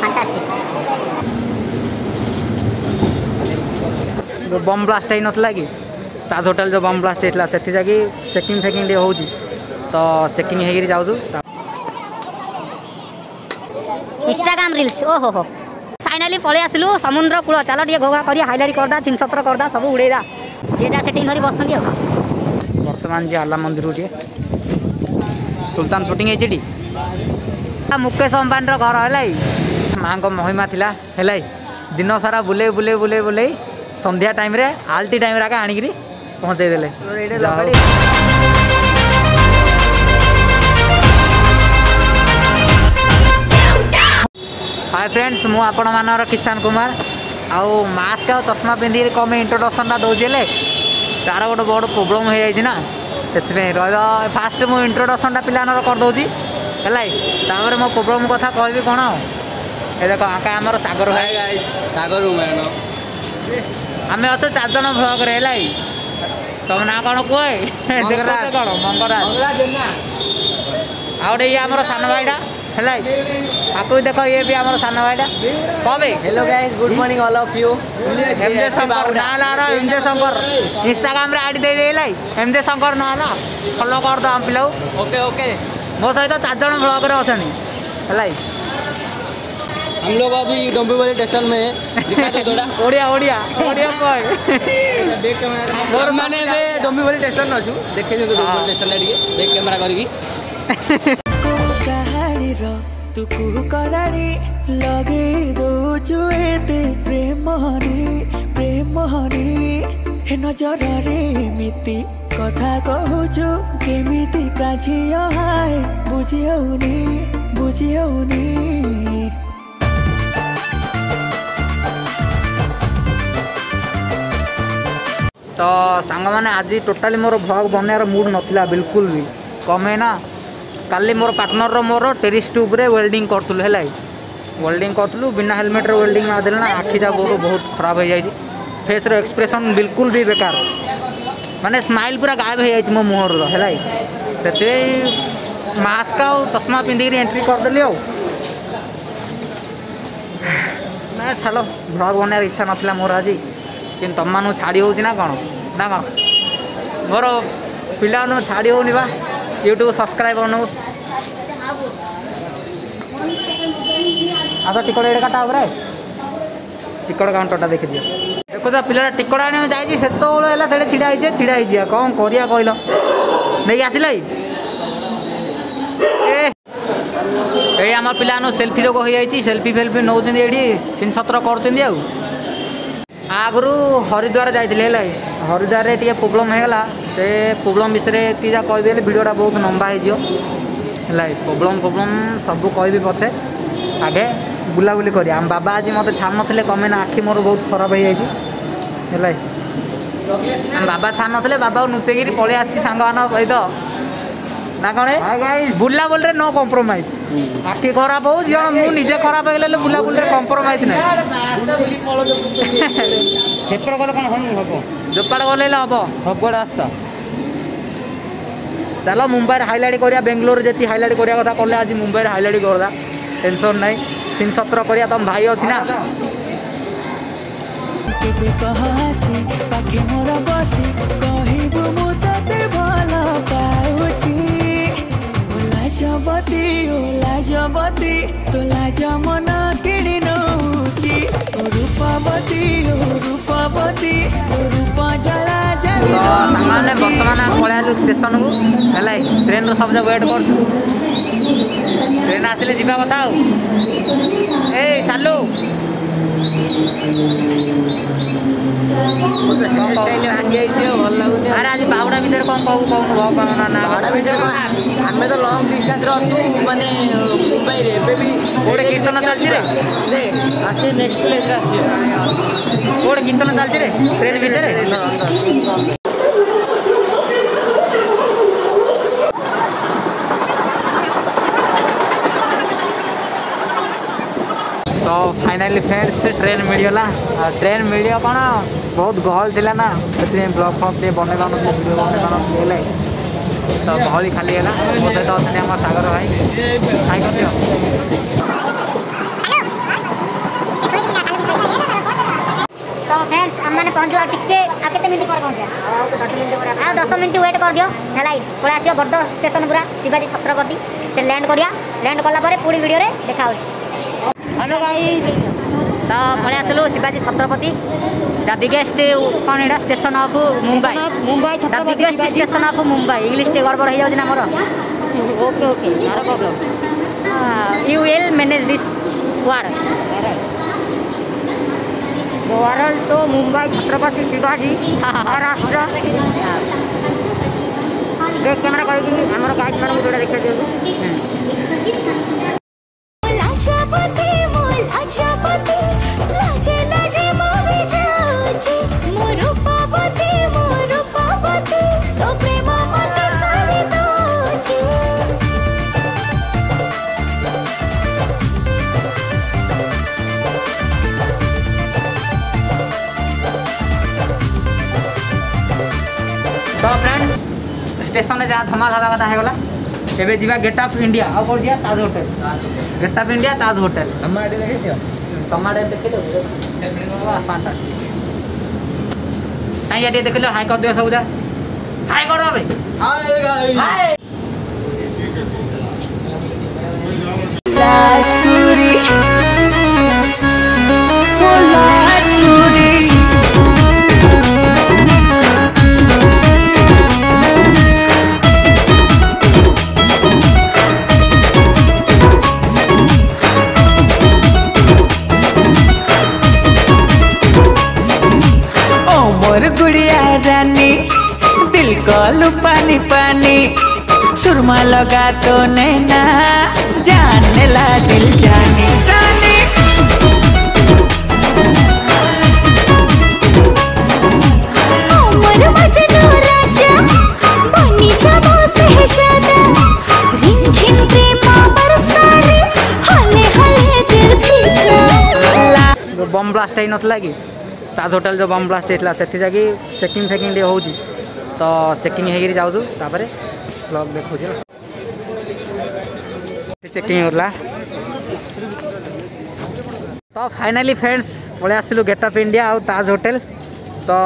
Fantastic. जो bomb blast हो नाला कि ताज होटल जो बम ब्लास्ट होता से जाकि चेकिंग फेकिंग हो तो चेकिंग हो जाऊँ इंस्टाग्राम रील्स ओहो हो फाइनाली पलि आसलु समुद्र कूल चल टे घोघा कर हाइलाइट करदा छिनछत्र करदा सब उड़ेदा जेटा सेटिंग धरी बसती आ बर्तमान जी आला मंदिर टे सुल्तान शूटिंग होती मुकेश अंबानी घर है माँ को महिमा थिला है दिन सारा बुले बुले बुले बुले संध्या टाइम रे आलती टाइम रे आनिक पहुँचे देले। हाय फ्रेंड्स मु आपण मानर किसान कुमार आउ मास्क आ चश्मा पिंधि कम इंट्रोडक्शन दौले तार गोटे बड़ प्रोब्लेम हो जाए से फास्ट मु इंट्रोडक्शन पिलानर करदे है मो प्रोब्लेम कथा कहबी कौन ए देख आका आमर सागर भाई सागर आम अच्छे 4 जन भ्लग है तुम ना कौन कह कौन मंगराज आउटे ये आमर सान भाईटा है आपको देख ये भी आमर सान भाईटा कहे hello guys good morning all of you MJ Shankar ना एमजे शंकर इंस्टाग्राम रे आईडी दे दे एमजे शंकर ना फॉलो कर दो हम पिला ओके ओके मो सहित 4 जन ब्लॉग रे अच्छा है हम लोग अभी डोंबिवली स्टेशन में दिखा दो थोड़ा ओडिया ओडिया ओडिया और माने बे डोंबिवली स्टेशन न छु देखे दे डोंबिवली स्टेशन रे बैक कैमरा करगी कहानी रो तू कु करानी लगे दो जो एते प्रेम हनी हे नजर रे मिति कथा कहूछु केमिति काझियो हाय बुझियौनी तो सांग मैंने आज टोटाली मोर भ्लग बनार मूड नाला बिल्कुल भी कमे ना काली मोर पार्टनर मोर टेरिस ट्यूब रे वेल्डिंग करतलु है वेल्डिंग करतलु बिना हेलमेट रे वेल्डिंग मारदेल ना आखि जा गोर बहुत खराब हो जाए फेस रो एक्सप्रेशन बिल्कुल भी बेकार माने स्माइल पूरा गायब हो जाए मो मुहर है से मास्क आ चश्मा पिंधिक एंट्री करदेली ना चलो भ्लग बनार इच्छा नाला मोर आज कि तुम मान छाड़ी हो ना कौन मोर पिला छाड़ी होनी बा यूट्यूब सब्सक्राइब कर आस टिकट ये काटा उपर टिकट काउंटरटा देखी दियो देखो पिला टिकट आने जाइए से छिड़ा कौन करिया कहल नहीं आसिल ये आम पिला सेल्फी रोग हो जाए सेल्फी फेल्फी नौ छिनछत्र कर आगु हरिद्वार जाइए हरिद्वार रे प्रोब्लेम होगा से प्रोब्लेम विषय ये कहबी वीडियोटा बहुत लंबा हो प्रोब्लेम सब कहबी पछे आगे बुलाबुली कर आम बाबा आज मत छाड़ ना कमे ना आखि मोर बहुत खराब हो जाए बाबा छाड़ ना बाबा नुचेक पलि आसी सांग सहित ना कौन बुलाबुल नो कम्प्रोमाइज आखि खराब हो मुझे खराब हो बुलाबुल कम्प्रोमाइज ना सेपट गले कौन हम जोपाड़ गले हम सबुआड़े आसता चलो मुंबई हाइलाइट करिया बेंगलोर जी हाइलाइट करिया कथा कले आज मुंबई हाइलाइट करदा टेंशन नहीं छिनछत्र करिया तुम भाई अच्छी ना लाजबती तो लाज मन किणी नौची रूपवती रूप जला सामान बर्तमान पलैलु स्टेशन को है ट्रेन सब वेट कर ट्रेन आसिले जीवा कथा ए सालू अरे आज बावड़ा विषय कौन कहू कौन बावड़ा विषय आम तो लंग डिस्टेंस अच्छु माने मुंबई रे भी गोटे कीर्तन चलती आसे नेक्स्ट प्लेस आसे गोटे कीर्तन चलती ट्रेन भितर तो फाइनाली फ्रेंड्स ट्रेन मिलगला ट्रेन मिल कौन बहुत गहल थी ना से ब्लॉग फ्लग टे बन वीडियो बन तो गहली खाली है मो सहित अच्छा आम सागर भाई हाई कर पहुँचू आ टिके आ केते मिनिट पर पहुँचा आ 10 मिनिट वेट कर दियो है पड़े आस बड़ स्टेशन पूरा शिवाजी छत्रपति से लैंड करिया लैंड कला पूरी वीडियो रे देखा हेलो गाइस तो पड़े आसलु शिवाजी छत्रपति द बिगेस्ट कौन एटा station of Mumbai the biggest station of Mumbai English टे गड़बड़ हो जाउछ ना more okay okay not problem you will manage this world तो मुंबई छत्रपति शिवाजी महाराष्ट्र बैक कैमरा करी हमर गाइड मानू जोड़ा देखा दियो तो फ्रेंड्स स्टेशन में जहाँ धमाल हवा कथा होगा एबे जीवा गेट ऑफ इंडिया आ कोन दिया Taj hotel gate of India Taj hotel टमाटे देखे दियो टमाटे देखे दो वाह फैंटास्टिक हाय ये देख लो हाय कर दियो सब जा हाय करो बे हाय गाइस हाय राजपुरी ओ राजपुरी गुड़िया रानी दिल को पानी पानी सुरमा लगा तो नैना जानने ला दिल जानी रानी उमर मजनू राजा बनी जाबो सहजादा रिंझिन प्रेम बरसारे हले हले दिल भीतर बम ब्लास्ट है नथला कि ताज होटल जो बम ब्लास्ट होता से जाकि चेकिंग फेकिंग हो तो चेकिंग हो जाऊँ तापर ब्लॉग देखो चेकिंग होगा तो फाइनाली फ्रेंड्स पड़े आसलु गेट ऑफ इंडिया और ताज होटल तो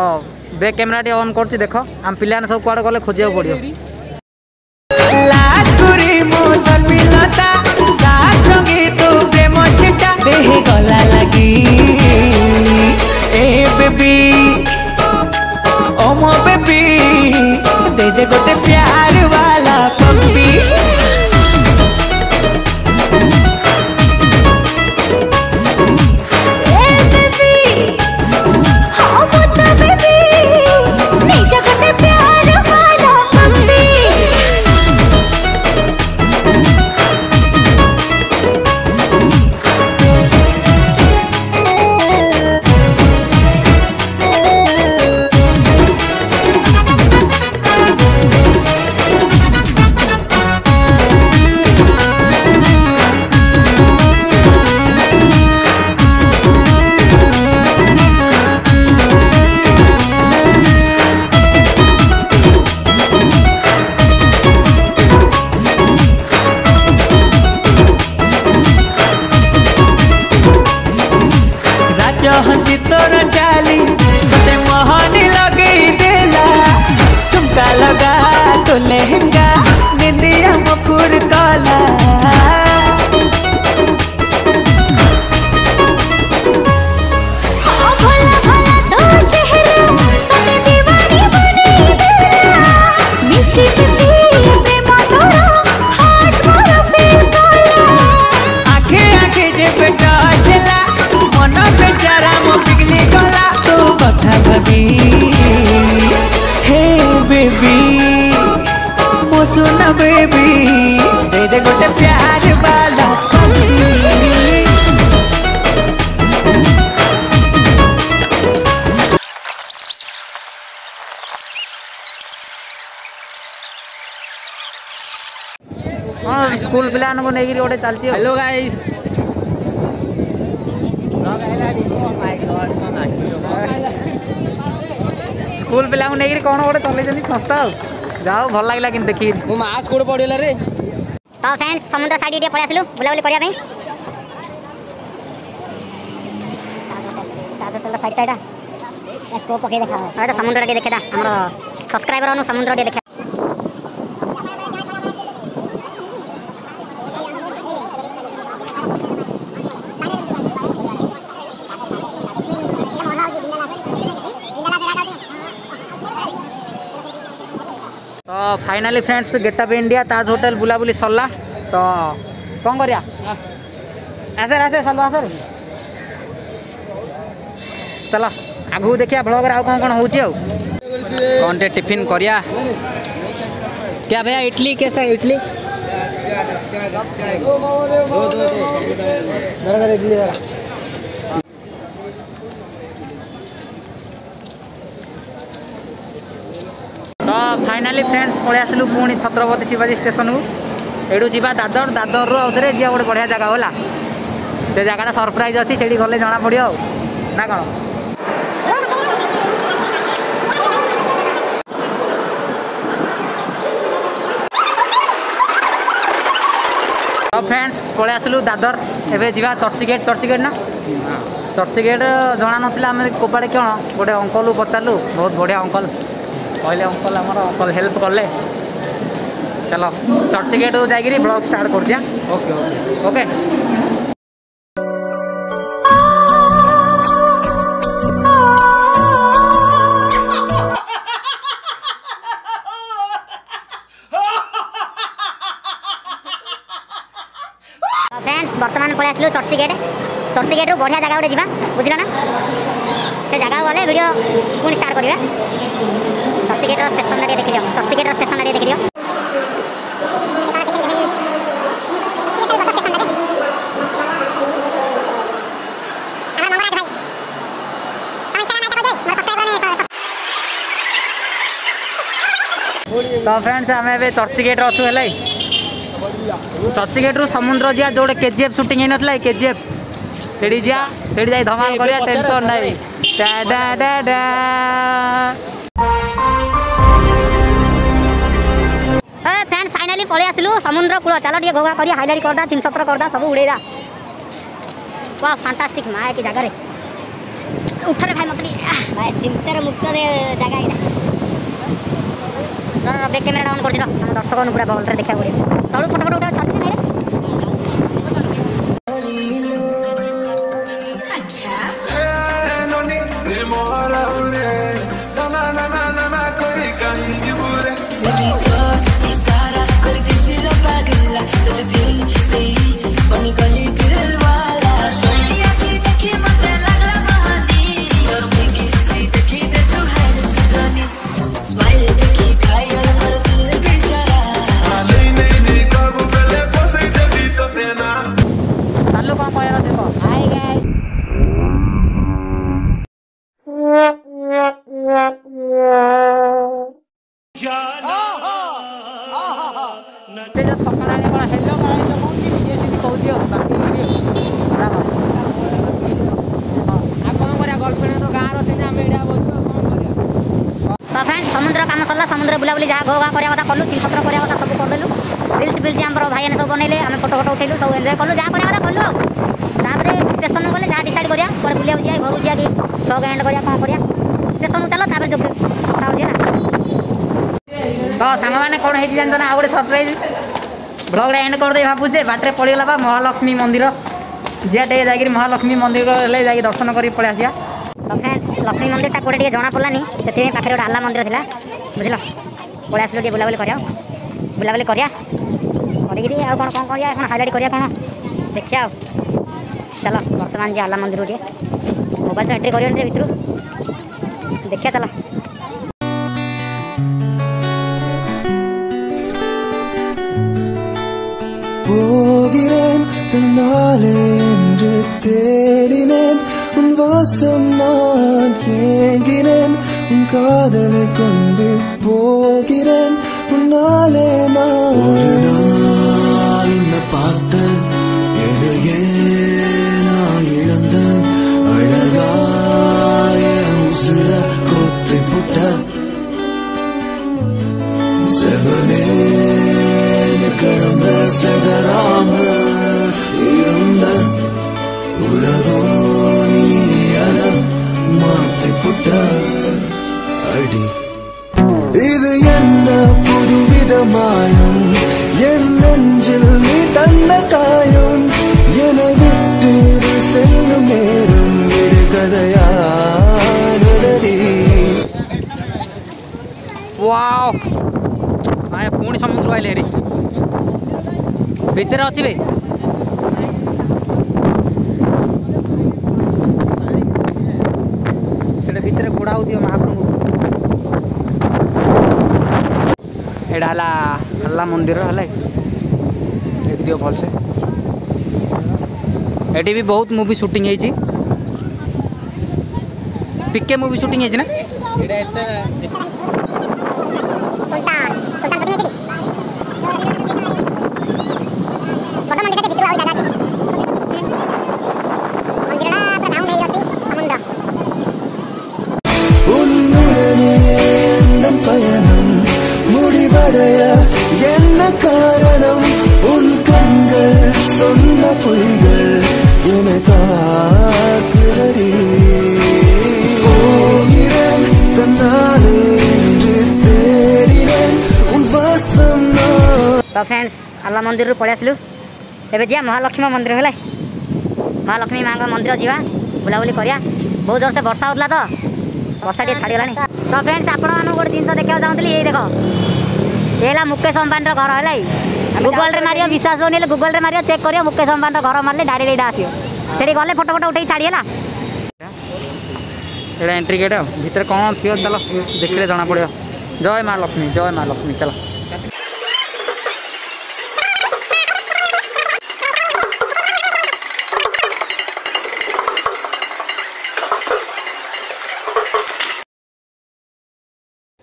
बैक कैमरा टे ऑन कर देख आम पिला सब कुआड़े गले खोजा पड़ो गला लगी ए बेबी ओ मो बेबी दे दे गोटे प्यार वाला पप्पी ए बेबी हां बता बेबी नहीं जा गोटे प्यार वाला पप्पी हंसी तोर चाली सते मोहनी लगे देला तुमका लगा तो लहंगा निंदिया मफुर काला भला भला तो चेहरा सते दीवानी बनी देला मिस्टी मिस्टी प्रेम तोरा हार्ट मोर फील काला आंखे आंखे जे बेटा चला मन बेचारा मो पिकनिक गला तो कथा भाभी हे बेबी मो सुना बेबी दे दे गोटे प्यार वाला हाँ स्कूल पिला नहीं गोटे चलती हेलो गाइस स्कूल पिला नहीं कौन गोटे चल संस्था जाओ भल लगे कि देखी मो मास्क कोड पड़ेला रे तो फ्रेंड्स समुद्र साइड पड़े आसलु बुलाबुली करने ताज होटल साइड स्कोप पके देखा अरे तो समुद्र टे देखेदा हमर सब्सक्राइबर अनु समुद्र टे देखा तो finally friends gate of India Taj hotel बुलाबुली सरला तो कौन करिया आसर आसे सल्वा आसर चलो आगू देखिया ब्लॉग रे कौन कौन होची कौन टे टिफिन करिया क्या भैया इडली कैसा इडली तो फाइनाली फ्रेंड्स पलि आसलु पुणी छत्रपति शिवाजी स्टेशन को एडू जीवा दादर दादर आउे जी गोटे बढ़िया जगह होला से जगह सरप्राइज अच्छी से गले जना पड़ो ना कौन तो फ्रेंड्स पलि आसलु दादर एवं जीवा चर्चगेट ना चर्चगेट जना नाला आम कोपाड़े कौन गोटे अंकल पचारू बहुत बढ़िया अंकल कहले अंकल आमर अंकल हेल्प कले चलो चर्चगेट जाकि ब्लॉग स्टार्ट कर दिया ओके ओके फ्रेंड्स वर्तमान पलि आसलु चर्चगेट बढ़िया जगह गोटे जावा बुझल ना से जगह गले वीडियो पुणी स्टार्ट करिया चर्चगेट स्टेशन देखि दियो चर्चगेट स्टेशन देखि दियो तो फ्रेंड्स आम ए चर्चगेट अच्छु है चर्चगेट रु समुद्र जा जो केजीएफ शूटिंग होता है केजीएफ से जा से धमाल कर टेंशन नहीं फ्रेंड्स फाइनाली पलि आसलु समुद्र कूल चलो टे घोघा कर हाईलाइट करदा छिनछत्र करदा सब उड़ेदा वाह फैंटास्टिक माया की जगह उठे भाई मत भाई चिंतार मुक्त जगह यहाँ बैक कैमेरा ऑन कर दर्शक पूरा भल्रे देखा पड़े तलू फोटो फोटो उठा छाड़ी नहीं तो फ्रेंड्स समुद्र काम सरला समुद्र बुलाबुली जहाँ घोघा करा कथा कलु छिनछत्र करा कथा सब करदेलु रिल्स फिल्स आम भाई सब बनैले आम फोटो फोटो उठेलु सब एंजॉय कलु जहाँ करा कथा कलु आगे स्टेशन गले जहाँ डिसाइड करिया पर बुलिया जाए घर जा कि ब्लॉग एंड करिया कौन करिया स्टेशन चलो तापर जो कथा होजी ना तो सांग मैंने कौन है जान ना गोटे सरप्राइज ब्लॉग एंड कर दे भावुचे बाटे पड़गला बा महालक्ष्मी मंदिर जियाटे जाकि महालक्ष्मी मंदिर जा दर्शन कर पलि आसिया तो फ्रेंड्स लक्ष्मी मंदिर टा कोड़े जना पड़ानी से पाखे गोटे आल्ला मंदिर था बुझल पलि आसलु टे बुलाबुली करिया कौन कौन करिया हाईलाइट करिया कौन देखिया चलो वर्तमान जी आल्ला मंदिर टे मोबाइल तो एंट्री करिया भीतर देखिया चलो போகிறேன் தன்னாலே என்று தேடினேன் உன் வாசம் நான் ஏங்கினேன் உன் காதலை கொண்டு போகிறேன் உன்னாலே நான் ஒரு நாள் உன்னை பார்த்தேன் எதையே நான் இழந்தேன் அழகாய உசுர கொத்தி புட்டேன் செவனே கடந்த செதராம இருந்த உலகோ நீ என மாத்தி புட்ட वाओ आए पुणी समुद्र आइले रे भितर अच्छी बे से भितर घोड़ा होती महाप्रभु एडा हल्ला मंदिर है देख दियो भल से एटी भी बहुत मूवी शूटिंग है पिके मूवी शूटिंग है ना முடிவடைய என்ன காரணம் உன் கண்கள் சொன்ன பொய்கள் என்னை தாக்குதடி போகிறேன் தன்னாலே என்று தேடினேன் உன் வாசம் तो फ्रेंड्स आल्ला मंदिर पलि आसलु एबे जा महालक्ष्मी मंदिर है महालक्ष्मी माँ मंदिर जीवा बुलाबुली करिया बहुत जोर से वर्षा होता तो वर्षा टे छाड़गला तो फ्रेंड्स आपण गोटे जिन देखा चाहूँगी ये देख ये मुकेश अंबानी घर है गूगल रे मारियो विश्वास होनी गूगल रे मारियो चेक करियो मुकेश अंबानी घर मारे डायरेक्ट आसियो से गले फोटो फोटो उठे छाड़ीगला एटा एंट्री गेट भीतर कौन थी चलो देखले जना पड़ो जय माँ लक्ष्मी चलो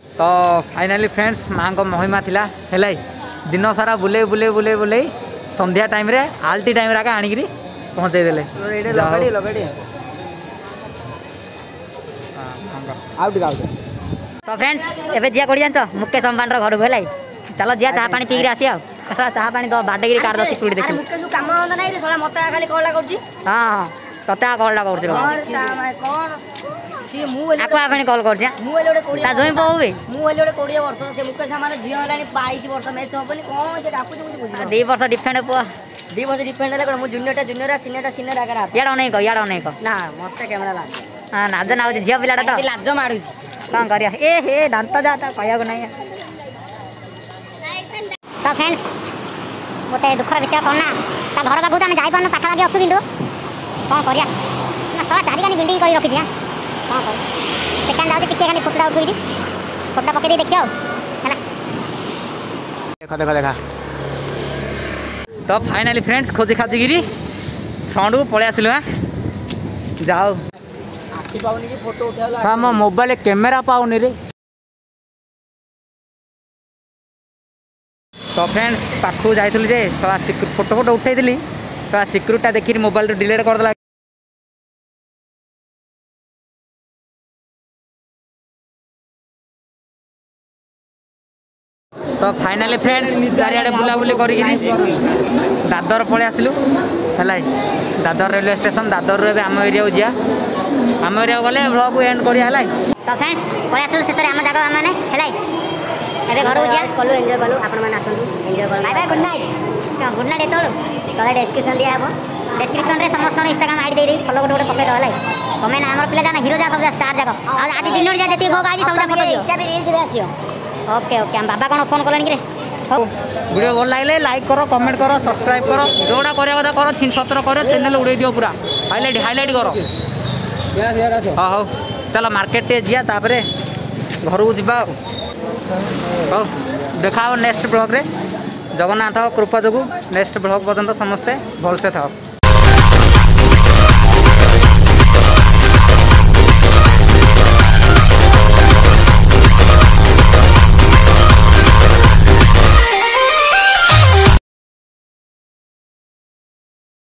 तो फाइनाली फ्रेंड्स माँ को महिमा थिला है दिन सारा बुले बुले बुले बुले संध्या टाइम रे आलती टाइम रे आनिक पहुँचे देले तो फ्रेंड्स एबे जिया कोड़ी जानतो मुकेश अंबानी घर को है चलो जिया चाह पानी पी आसी चाह पानी तो बाडेगिरी कार दो सिक्यूरिटी देख मुकेश काम होता नहीं सोला मते खाली कॉल करजी हां तते कॉल करथि आपको आपने कॉल कर दिया ता जोई बहुबे मु एले 20 वर्ष से मुकेश माने झियो हलानी 22 वर्ष मैच होबनी कोन से डाकु जे बुझी 2 वर्ष डिफेंड पुआ 2 वर्ष डिफेंड ले मु जूनियर सीनियर आगर याड नहीं को ना मते कैमरा लाग हां नाज ना झियो पिलाडा तो लाज माडू कोन करिया ए हे दांत जाता कहया को नहीं तो फ्रेंड्स गोटे दुखर विषय कोना ता घर बाबू त जाई पन पाखा लागे असु बिंदु कोन करिया ना सारा चारिकानी बिल्डिंग करी रखि दिया हाँ भाई सेकेंड आउट टिके खाली फोटोटा उठेई फोटोटा पकई देखियो है देखा तो फाइनाली फ्रेंड्स खोजी खाजिगिरी फ्रंट को पलि आसिलु जाओ आखि पाउनी कि फोटो उठाला हाँ मो मोबाइल कैमेरा पाउनी रे तो फ्रेंड्स पाखु जाइथुली जे फोटो फोटो उठेई दिली तो सिक्यूरिटी देखि मोबाइल डिलीट कर देला तो फाइनाली फ्रेंड्स चारिआडे बुलाबुली करी दादर पलि आसलु है दादर रेलवे स्टेशन दादर रे आम एरिया जा आम एरिया गले ब्लॉग को एंड करिया है तो फ्रेंड्स पलि आसलु शेष आम जगह माने है एबे घर को जा कलु एंजॉय कलु आपण माने आसंतु एंजॉय कलु बाय बाय गुड नाइट एतोळु तले डिस्क्रिप्शन दिया हबो डिस्क्रिप्शन रे समस्त इंस्टाग्राम आईडी दे फॉलो गोटे पके दो कमेंट हमर पिला जाना हीरो जा सब स्टार जाको आज दिन जा जति भोग आज सब फोटो इंस्टा पे रील्स भी आसियो ओके ओके हम बाबा कौन फोन कल वीडियो भल लगे लाइक करो कमेंट करो सब्सक्राइब करो जोड़ा करा करो छिन सतर करो चैनल उड़े दियो पूरा हाईलाइट करो हाँ हो चलो मार्केट टे जा तापर घर को जा हो देखा नेक्स्ट ब्लॉग रे जगन्नाथ कृपा जो नेक्स्ट ब्लॉग पर्यंत समस्ते भलसे था।